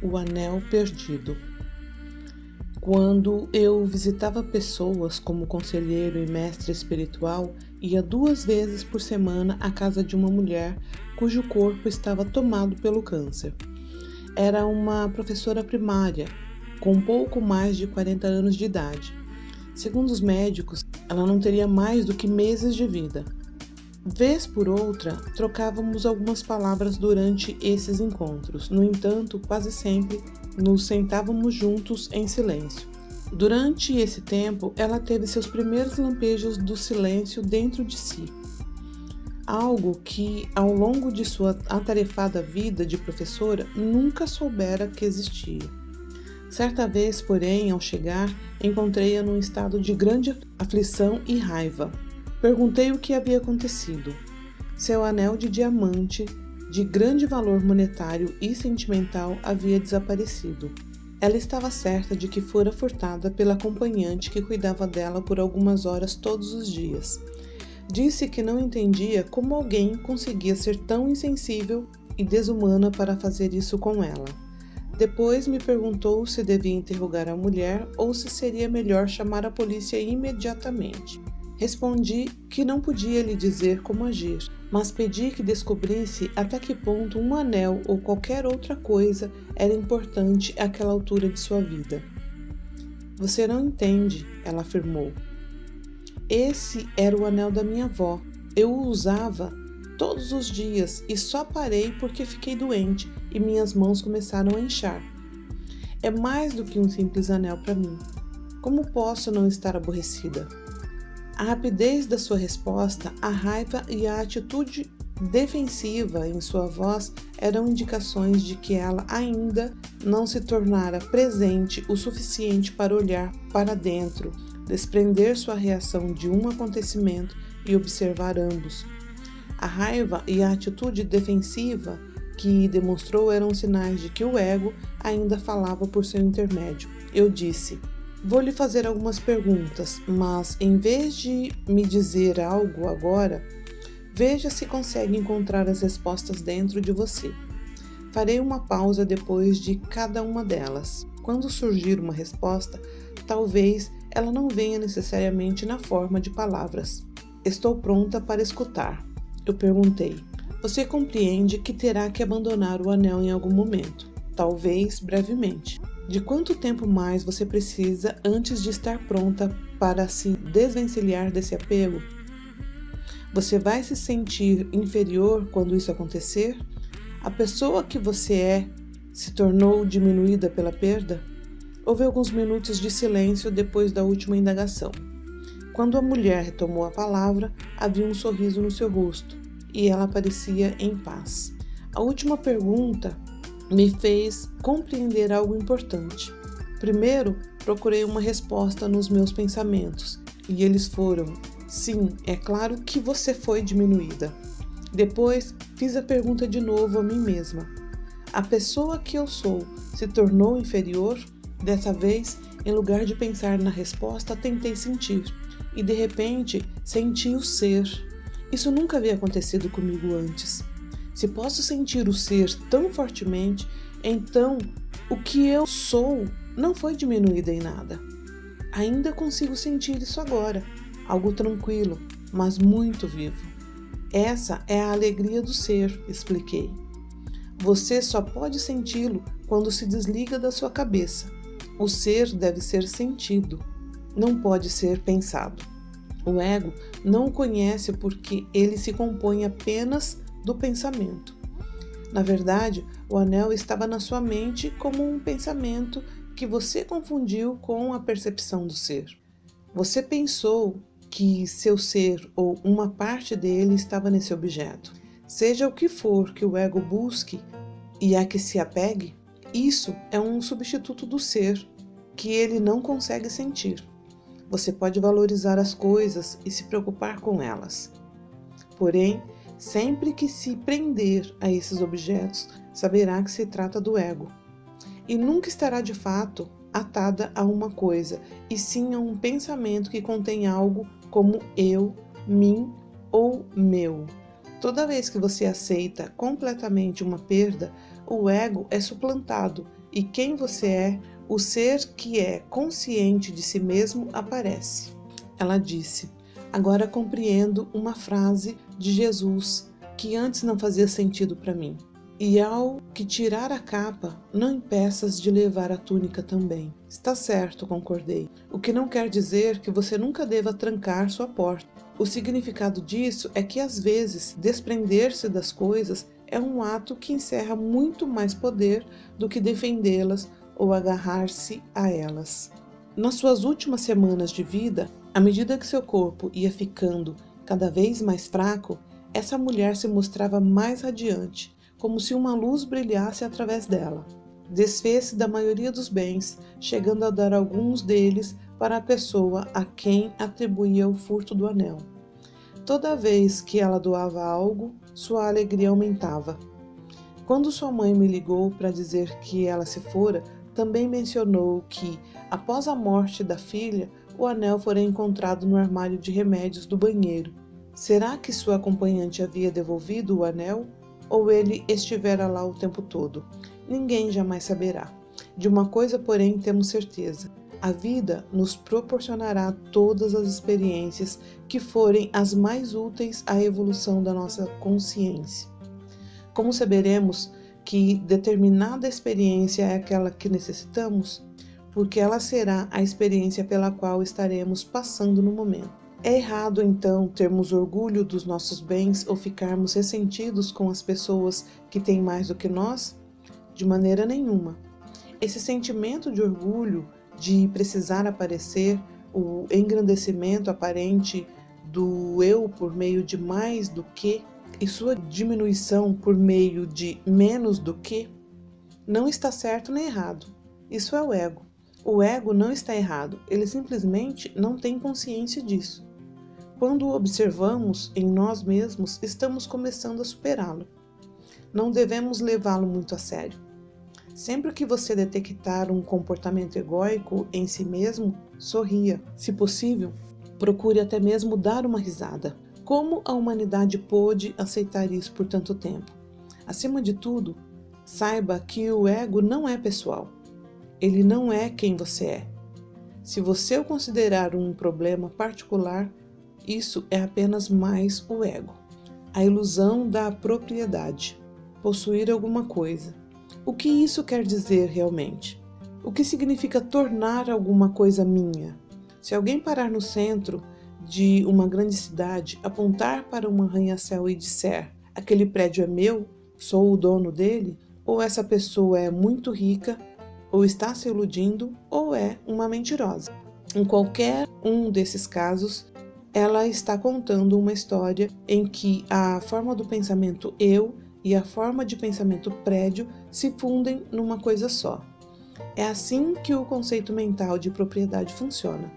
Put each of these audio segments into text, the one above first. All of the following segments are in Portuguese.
O anel perdido. Quando eu visitava pessoas como conselheiro e mestre espiritual, ia 2 vezes por semana à casa de uma mulher cujo corpo estava tomado pelo câncer. Era uma professora primária, com pouco mais de 40 anos de idade. Segundo os médicos, ela não teria mais do que meses de vida. Vez por outra, trocávamos algumas palavras durante esses encontros. No entanto, quase sempre nos sentávamos juntos em silêncio. Durante esse tempo, ela teve seus primeiros lampejos do silêncio dentro de si. Algo que, ao longo de sua atarefada vida de professora, nunca soubera que existia. Certa vez, porém, ao chegar, encontrei-a num estado de grande aflição e raiva. Perguntei o que havia acontecido. Seu anel de diamante, de grande valor monetário e sentimental, havia desaparecido. Ela estava certa de que fora furtada pela acompanhante que cuidava dela por algumas horas todos os dias. Disse que não entendia como alguém conseguia ser tão insensível e desumana para fazer isso com ela. Depois me perguntou se devia interrogar a mulher ou se seria melhor chamar a polícia imediatamente. Respondi que não podia lhe dizer como agir, mas pedi que descobrisse até que ponto um anel ou qualquer outra coisa era importante àquela altura de sua vida. Você não entende, ela afirmou. Esse era o anel da minha avó. Eu o usava todos os dias e só parei porque fiquei doente e minhas mãos começaram a inchar. É mais do que um simples anel para mim. Como posso não estar aborrecida? A rapidez da sua resposta, a raiva e a atitude defensiva em sua voz eram indicações de que ela ainda não se tornara presente o suficiente para olhar para dentro, desprender sua reação de um acontecimento e observar ambos. A raiva e a atitude defensiva que demonstrou eram sinais de que o ego ainda falava por seu intermédio. Eu disse: vou lhe fazer algumas perguntas, mas em vez de me dizer algo agora, veja se consegue encontrar as respostas dentro de você. Farei uma pausa depois de cada uma delas. Quando surgir uma resposta, talvez ela não venha necessariamente na forma de palavras. Estou pronta para escutar. Eu perguntei. Você compreende que terá que abandonar o anel em algum momento, talvez brevemente. De quanto tempo mais você precisa antes de estar pronta para se desvencilhar desse apego? Você vai se sentir inferior quando isso acontecer? A pessoa que você é se tornou diminuída pela perda? Houve alguns minutos de silêncio depois da última indagação. Quando a mulher retomou a palavra, havia um sorriso no seu rosto e ela parecia em paz. A última pergunta me fez compreender algo importante. Primeiro, procurei uma resposta nos meus pensamentos, e eles foram: sim, é claro que você foi diminuída. Depois, fiz a pergunta de novo a mim mesma. A pessoa que eu sou se tornou inferior? Dessa vez, em lugar de pensar na resposta, tentei sentir, e de repente, senti o ser. Isso nunca havia acontecido comigo antes. Se posso sentir o ser tão fortemente, então o que eu sou não foi diminuído em nada. Ainda consigo sentir isso agora, algo tranquilo, mas muito vivo. Essa é a alegria do ser, expliquei. Você só pode senti-lo quando se desliga da sua cabeça. O ser deve ser sentido, não pode ser pensado. O ego não o conhece porque ele se compõe apenas do pensamento. Na verdade, o anel estava na sua mente como um pensamento que você confundiu com a percepção do ser. Você pensou que seu ser ou uma parte dele estava nesse objeto. Seja o que for que o ego busque e a que se apegue, isso é um substituto do ser que ele não consegue sentir. Você pode valorizar as coisas e se preocupar com elas. Porém, sempre que se prender a esses objetos, saberá que se trata do ego. E nunca estará de fato atada a uma coisa, e sim a um pensamento que contém algo como eu, mim ou meu. Toda vez que você aceita completamente uma perda, o ego é suplantado e quem você é, o ser que é consciente de si mesmo aparece. Ela disse: agora compreendo uma frase de Jesus que antes não fazia sentido para mim. E ao que tirar a capa, não impeças de levar a túnica também. Está certo, concordei. O que não quer dizer que você nunca deva trancar sua porta. O significado disso é que às vezes desprender-se das coisas é um ato que encerra muito mais poder do que defendê-las ou agarrar-se a elas. Nas suas últimas semanas de vida, à medida que seu corpo ia ficando cada vez mais fraco, essa mulher se mostrava mais radiante, como se uma luz brilhasse através dela. Desfez-se da maioria dos bens, chegando a dar alguns deles para a pessoa a quem atribuía o furto do anel. Toda vez que ela doava algo, sua alegria aumentava. Quando sua mãe me ligou para dizer que ela se fora, também mencionou que, após a morte da filha, o anel fora encontrado no armário de remédios do banheiro. Será que sua acompanhante havia devolvido o anel? Ou ele estivera lá o tempo todo? Ninguém jamais saberá. De uma coisa, porém, temos certeza: a vida nos proporcionará todas as experiências que forem as mais úteis à evolução da nossa consciência. Como saberemos que determinada experiência é aquela que necessitamos? Porque ela será a experiência pela qual estaremos passando no momento. É errado, então, termos orgulho dos nossos bens ou ficarmos ressentidos com as pessoas que têm mais do que nós? De maneira nenhuma. Esse sentimento de orgulho, de precisar aparecer, o engrandecimento aparente do eu por meio de mais do que, e sua diminuição por meio de menos do que, não está certo nem errado. Isso é o ego. O ego não está errado, ele simplesmente não tem consciência disso. Quando o observamos em nós mesmos, estamos começando a superá-lo. Não devemos levá-lo muito a sério. Sempre que você detectar um comportamento egóico em si mesmo, sorria. Se possível, procure até mesmo dar uma risada. Como a humanidade pôde aceitar isso por tanto tempo? Acima de tudo, saiba que o ego não é pessoal. Ele não é quem você é. Se você o considerar um problema particular, isso é apenas mais o ego. A ilusão da propriedade. Possuir alguma coisa. O que isso quer dizer realmente? O que significa tornar alguma coisa minha? Se alguém parar no centro de uma grande cidade, apontar para um arranha-céu e disser: aquele prédio é meu, sou o dono dele, ou essa pessoa é muito rica, ou está se iludindo, ou é uma mentirosa. Em qualquer um desses casos, ela está contando uma história em que a forma do pensamento eu e a forma de pensamento prédio se fundem numa coisa só. É assim que o conceito mental de propriedade funciona.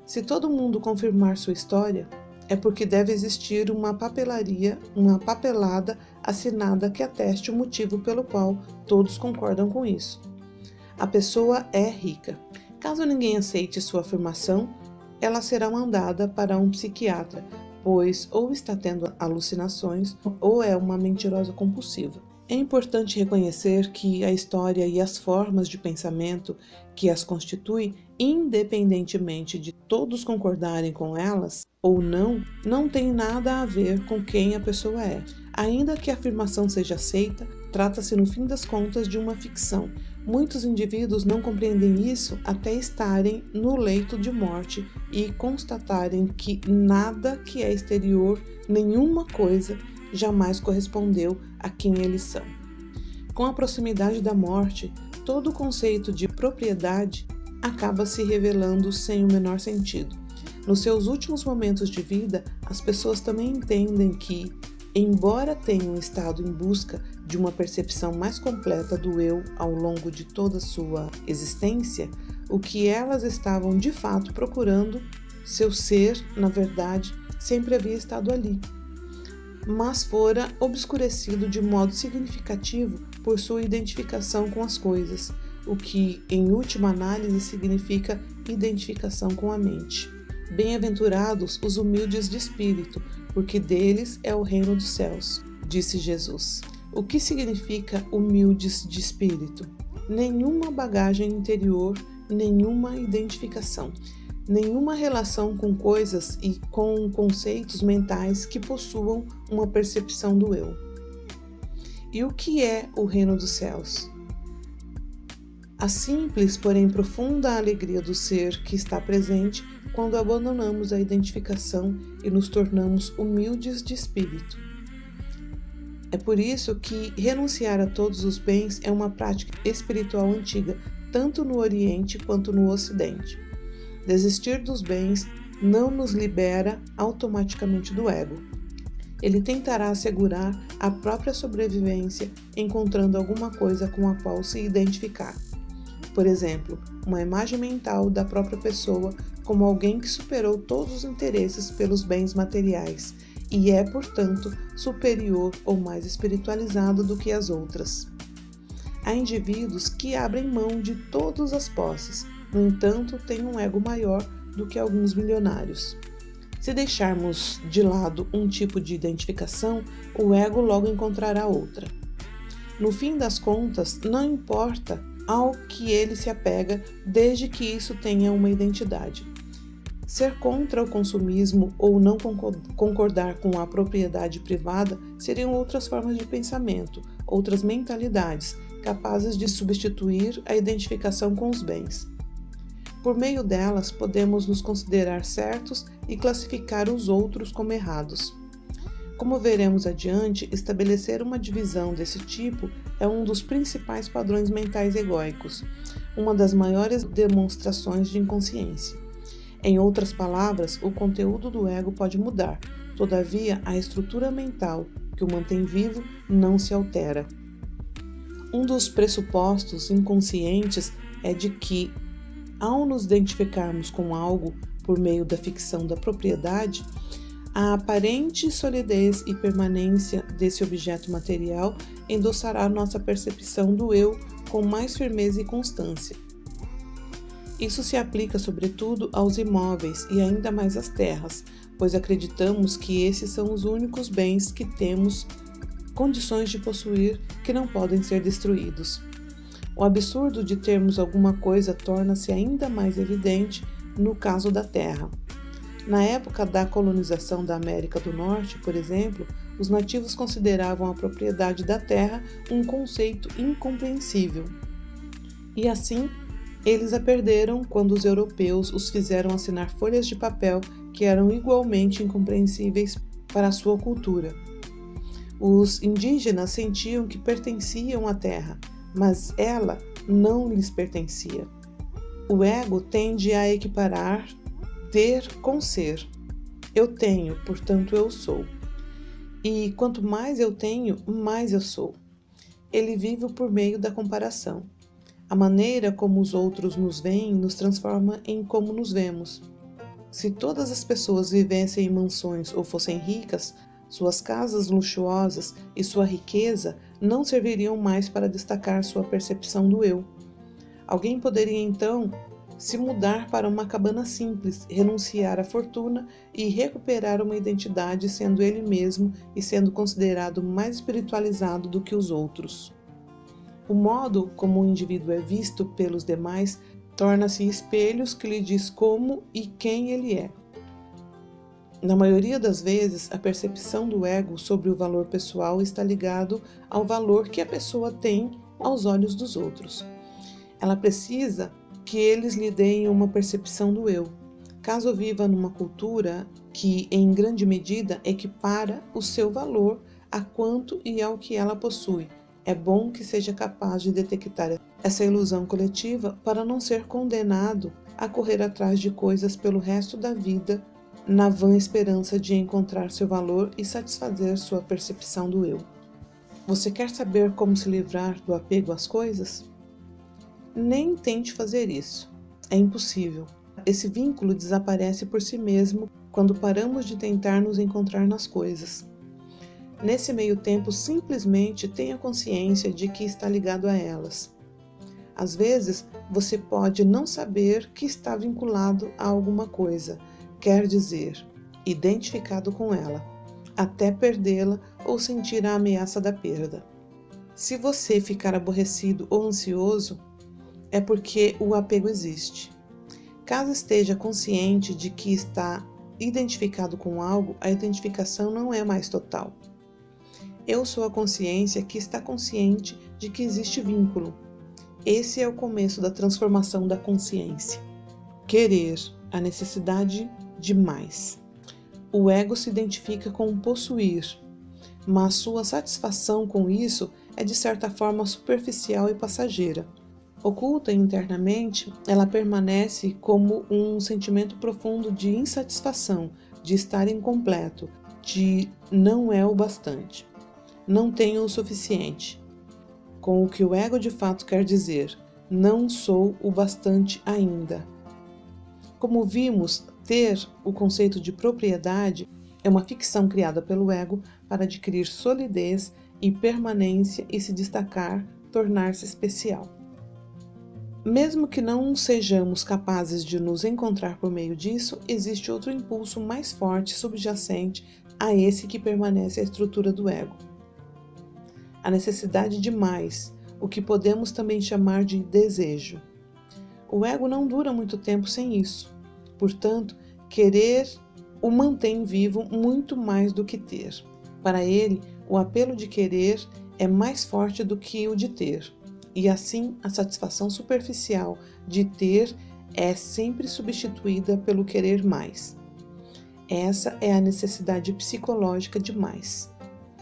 Se todo mundo confirmar sua história, é porque deve existir uma papelada assinada que ateste o motivo pelo qual todos concordam com isso. A pessoa é rica. Caso ninguém aceite sua afirmação, ela será mandada para um psiquiatra, pois ou está tendo alucinações ou é uma mentirosa compulsiva. É importante reconhecer que a história e as formas de pensamento que as constituem, independentemente de todos concordarem com elas ou não tem nada a ver com quem a pessoa é. Ainda que a afirmação seja aceita, trata-se no fim das contas de uma ficção. Muitos indivíduos não compreendem isso até estarem no leito de morte e constatarem que nada que é exterior, nenhuma coisa, jamais correspondeu a quem eles são. Com a proximidade da morte, todo o conceito de propriedade acaba se revelando sem o menor sentido. Nos seus últimos momentos de vida, as pessoas também entendem que, embora tenham estado em busca de uma percepção mais completa do eu ao longo de toda sua existência, o que elas estavam de fato procurando, seu ser, na verdade, sempre havia estado ali, mas fora obscurecido de modo significativo por sua identificação com as coisas, o que, em última análise, significa identificação com a mente. Bem-aventurados os humildes de espírito, porque deles é o reino dos céus, disse Jesus. O que significa humildes de espírito? nenhuma bagagem interior, nenhuma identificação, nenhuma relação com coisas e com conceitos mentais que possuam uma percepção do eu. E o que é o reino dos céus? A simples, porém profunda alegria do ser que está presente quando abandonamos a identificação e nos tornamos humildes de espírito. É por isso que renunciar a todos os bens é uma prática espiritual antiga, tanto no Oriente quanto no Ocidente. Desistir dos bens não nos libera automaticamente do ego. Ele tentará assegurar a própria sobrevivência encontrando alguma coisa com a qual se identificar. Por exemplo, uma imagem mental da própria pessoa como alguém que superou todos os interesses pelos bens materiais e é, portanto, superior ou mais espiritualizado do que as outras. Há indivíduos que abrem mão de todas as posses, no entanto, têm um ego maior do que alguns milionários. Se deixarmos de lado um tipo de identificação, o ego logo encontrará outra. No fim das contas, não importa ao que ele se apega, desde que isso tenha uma identidade. Ser contra o consumismo ou não concordar com a propriedade privada seriam outras formas de pensamento, outras mentalidades, capazes de substituir a identificação com os bens. Por meio delas, podemos nos considerar certos e classificar os outros como errados. Como veremos adiante, estabelecer uma divisão desse tipo é um dos principais padrões mentais egóicos, uma das maiores demonstrações de inconsciência. Em outras palavras, o conteúdo do ego pode mudar, todavia a estrutura mental que o mantém vivo não se altera. Um dos pressupostos inconscientes é de que, ao nos identificarmos com algo por meio da ficção da propriedade, a aparente solidez e permanência desse objeto material endossará nossa percepção do eu com mais firmeza e constância. Isso se aplica sobretudo aos imóveis e ainda mais às terras, pois acreditamos que esses são os únicos bens que temos condições de possuir que não podem ser destruídos. O absurdo de termos alguma coisa torna-se ainda mais evidente no caso da terra. Na época da colonização da América do Norte, por exemplo, os nativos consideravam a propriedade da terra um conceito incompreensível. E assim, eles a perderam quando os europeus os fizeram assinar folhas de papel que eram igualmente incompreensíveis para a sua cultura. Os indígenas sentiam que pertenciam à terra, mas ela não lhes pertencia. O ego tende a equiparar ter com ser. Eu tenho, portanto eu sou. E quanto mais eu tenho, mais eu sou. Ele vive por meio da comparação. A maneira como os outros nos veem nos transforma em como nos vemos. Se todas as pessoas vivessem em mansões ou fossem ricas, suas casas luxuosas e sua riqueza não serviriam mais para destacar sua percepção do eu. Alguém poderia então se mudar para uma cabana simples, renunciar à fortuna e recuperar uma identidade sendo ele mesmo e sendo considerado mais espiritualizado do que os outros. O modo como o indivíduo é visto pelos demais torna-se espelhos que lhe diz como e quem ele é. Na maioria das vezes, a percepção do ego sobre o valor pessoal está ligado ao valor que a pessoa tem aos olhos dos outros. Ela precisa que eles lhe deem uma percepção do eu. Caso viva numa cultura que, em grande medida, equipara o seu valor a quanto e ao que ela possui, é bom que seja capaz de detectar essa ilusão coletiva para não ser condenado a correr atrás de coisas pelo resto da vida na vã esperança de encontrar seu valor e satisfazer sua percepção do eu. Você quer saber como se livrar do apego às coisas? Nem tente fazer isso. É impossível. Esse vínculo desaparece por si mesmo quando paramos de tentar nos encontrar nas coisas. Nesse meio tempo, simplesmente tenha consciência de que está ligado a elas. Às vezes, você pode não saber que está vinculado a alguma coisa, quer dizer, identificado com ela, até perdê-la ou sentir a ameaça da perda. Se você ficar aborrecido ou ansioso, é porque o apego existe. Caso esteja consciente de que está identificado com algo, a identificação não é mais total. Eu sou a consciência que está consciente de que existe vínculo. Esse é o começo da transformação da consciência. Querer, a necessidade de mais. O ego se identifica com o possuir, mas sua satisfação com isso é de certa forma superficial e passageira. Oculta internamente, ela permanece como um sentimento profundo de insatisfação, de estar incompleto, de não é o bastante, não tenho o suficiente. Com o que o ego de fato quer dizer, não sou o bastante ainda. Como vimos, ter o conceito de propriedade é uma ficção criada pelo ego para adquirir solidez e permanência e se destacar, tornar-se especial. Mesmo que não sejamos capazes de nos encontrar por meio disso, existe outro impulso mais forte subjacente a esse que permanece a estrutura do ego. A necessidade de mais, o que podemos também chamar de desejo. O ego não dura muito tempo sem isso. Portanto, querer o mantém vivo muito mais do que ter. Para ele, o apelo de querer é mais forte do que o de ter. E assim, a satisfação superficial de ter é sempre substituída pelo querer mais. Essa é a necessidade psicológica de mais,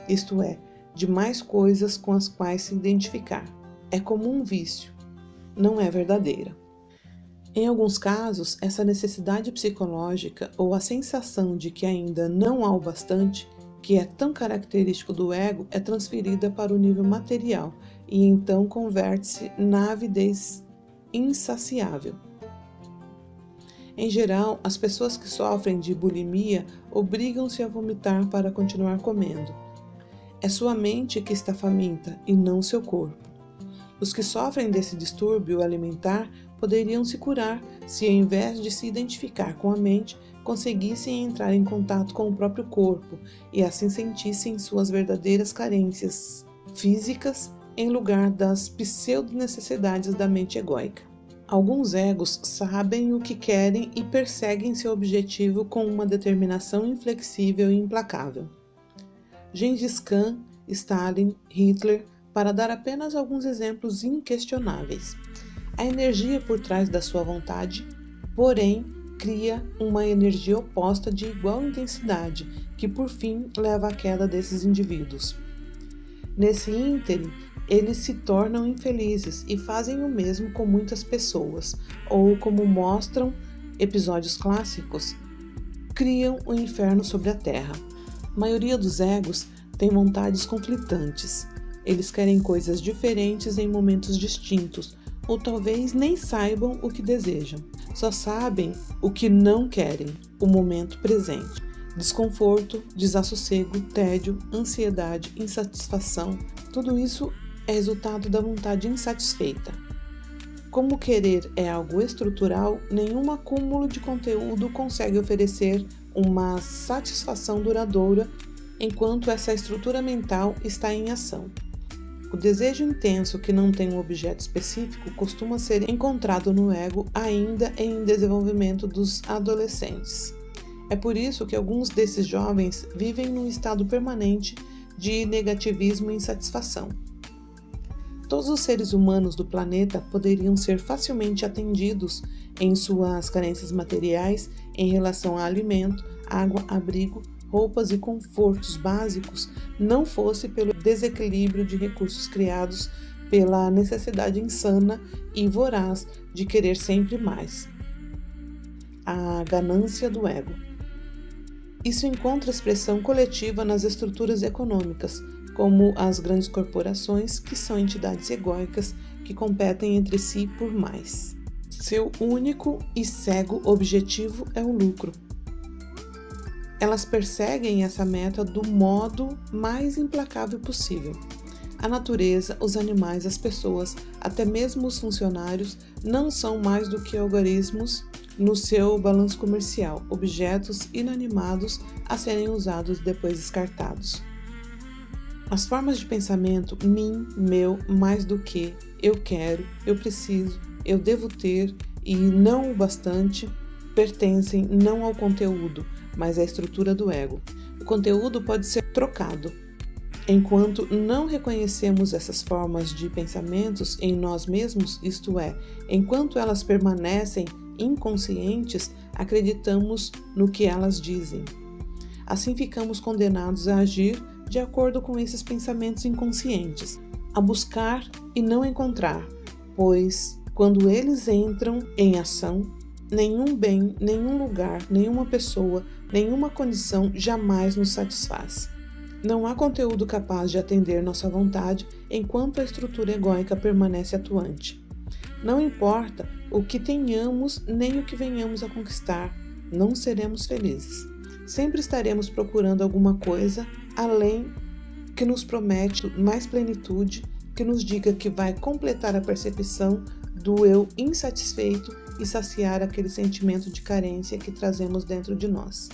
isto é, de mais coisas com as quais se identificar. É como um vício, não é verdadeira. Em alguns casos, essa necessidade psicológica ou a sensação de que ainda não há o bastante, que é tão característico do ego, é transferida para o nível material e então converte-se na avidez insaciável. Em geral, as pessoas que sofrem de bulimia obrigam-se a vomitar para continuar comendo. É sua mente que está faminta e não seu corpo. Os que sofrem desse distúrbio alimentar poderiam se curar se, ao invés de se identificar com a mente, conseguissem entrar em contato com o próprio corpo e assim sentissem suas verdadeiras carências físicas em lugar das pseudo-necessidades da mente egóica. Alguns egos sabem o que querem e perseguem seu objetivo com uma determinação inflexível e implacável. Gengis Khan, Stalin, Hitler, para dar apenas alguns exemplos inquestionáveis. A energia por trás da sua vontade, porém, cria uma energia oposta de igual intensidade, que por fim leva à queda desses indivíduos. Nesse ínterim, eles se tornam infelizes e fazem o mesmo com muitas pessoas, ou como mostram episódios clássicos, criam o inferno sobre a terra. A maioria dos egos tem vontades conflitantes. Eles querem coisas diferentes em momentos distintos, ou talvez nem saibam o que desejam. Só sabem o que não querem, o momento presente. Desconforto, desassossego, tédio, ansiedade, insatisfação, tudo isso é resultado da vontade insatisfeita. Como querer é algo estrutural, nenhum acúmulo de conteúdo consegue oferecer uma satisfação duradoura enquanto essa estrutura mental está em ação. O desejo intenso que não tem um objeto específico costuma ser encontrado no ego ainda em desenvolvimento dos adolescentes. É por isso que alguns desses jovens vivem num estado permanente de negativismo e insatisfação. Todos os seres humanos do planeta poderiam ser facilmente atendidos em suas carências materiais em relação a alimento, água, abrigo, roupas e confortos básicos, não fosse pelo desequilíbrio de recursos criados pela necessidade insana e voraz de querer sempre mais. A ganância do ego. Isso encontra expressão coletiva nas estruturas econômicas, como as grandes corporações, que são entidades egóicas que competem entre si por mais. Seu único e cego objetivo é o lucro. Elas perseguem essa meta do modo mais implacável possível. A natureza, os animais, as pessoas, até mesmo os funcionários, não são mais do que algoritmos no seu balanço comercial, objetos inanimados a serem usados e depois descartados. As formas de pensamento mim, meu, mais do que, eu quero, eu preciso, eu devo ter e não o bastante pertencem não ao conteúdo, mas à estrutura do ego. O conteúdo pode ser trocado. Enquanto não reconhecemos essas formas de pensamentos em nós mesmos, isto é, enquanto elas permanecem inconscientes, acreditamos no que elas dizem. Assim ficamos condenados a agir de acordo com esses pensamentos inconscientes, a buscar e não encontrar, pois quando eles entram em ação, nenhum bem, nenhum lugar, nenhuma pessoa, nenhuma condição jamais nos satisfaz. Não há conteúdo capaz de atender nossa vontade enquanto a estrutura egóica permanece atuante. Não importa o que tenhamos nem o que venhamos a conquistar, não seremos felizes. Sempre estaremos procurando alguma coisa além que nos promete mais plenitude, que nos diga que vai completar a percepção do eu insatisfeito e saciar aquele sentimento de carência que trazemos dentro de nós.